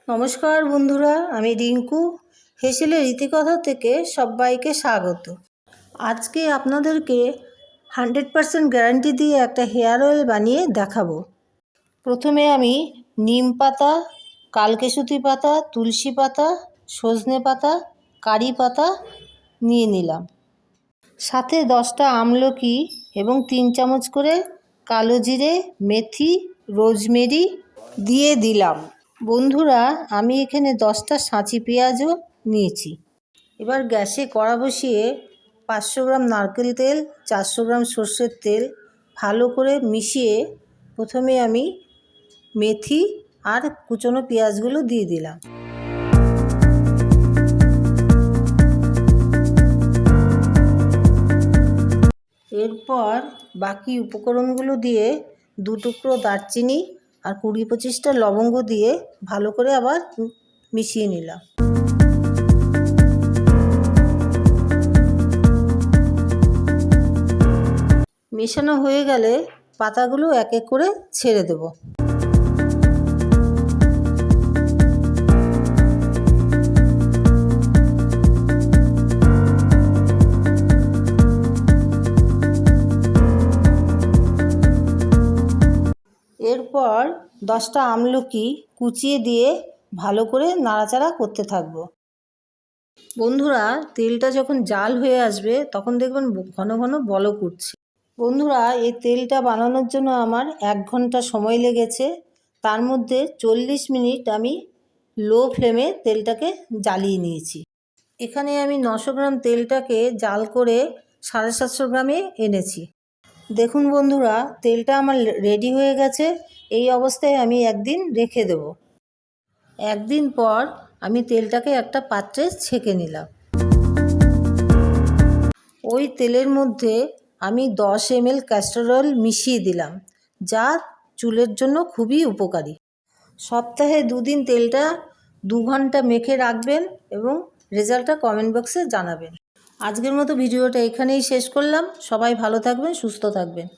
নমস্কার বন্ধুরা, আমি রিঙ্কু হেসেলের ইতিকথা থেকে সবাইকে স্বাগত। আজকে আপনাদেরকে 100% গ্যারান্টি দিয়ে একটা হেয়ার অয়েল বানিয়ে দেখাবো। প্রথমে আমি নিম পাতা, কালকেশুতি পাতা, তুলসী পাতা, সজনে পাতা, কারি পাতা নিয়ে নিলাম। সাথে 10টা আমলকি এবং 3 চামচ করে কালো জিরে, মেথি, রোজমেরি দিয়ে দিলাম। বন্ধুরা, আমি এখানে 10টা সাঁচি পেঁয়াজও নিয়েছি। এবার গ্যাসে কড়া বসিয়ে 500 গ্রাম নারকেল তেল, 400 গ্রাম সর্ষের তেল ভালো করে মিশিয়ে প্রথমে আমি মেথি আর কুচনো পেঁয়াজগুলো দিয়ে দিলাম। এরপর বাকি উপকরণগুলো দিয়ে 2 টুকরো দারচিনি আর 20-25টা লবঙ্গ দিয়ে ভালো করে আবার মিশিয়ে নিলাম। মেশানো হয়ে গেলে পাতাগুলো এক এক করে ছেড়ে দেব। এরপর 10টা আমলকি কুচিয়ে দিয়ে ভালো করে নাড়াচাড়া করতে থাকব। বন্ধুরা, তেলটা যখন জাল হয়ে আসবে তখন দেখবেন ঘন ঘন বলক উঠছে। বন্ধুরা, এই তেলটা বানানোর জন্য আমার 1 ঘন্টা সময় লেগেছে। তার মধ্যে 40 মিনিট আমি লো ফ্লেমে তেলটাকে জ্বালিয়ে নিয়েছি। এখানে আমি 900 গ্রাম তেলটাকে জাল করে 750 গ্রামে এনেছি। দেখুন বন্ধুরা, তেলটা আমার রেডি হয়ে গেছে। এই অবস্থায় আমি একদিন রেখে দেব। একদিন পর আমি তেলটাকে একটা পাত্রে ছেঁকে নিলাম। ওই তেলের মধ্যে আমি 10 ml ক্যাস্টর অয়েল মিশিয়ে দিলাম, যা চুলের জন্য খুবই উপকারী। সপ্তাহে 2 দিন তেলটা 2 ঘন্টা মেখে রাখবেন এবং রেজাল্টটা কমেন্ট বক্সে জানাবেন। আজকের মতো ভিডিওটা এখানেই শেষ করলাম। সবাই ভালো থাকবেন, সুস্থ থাকবেন।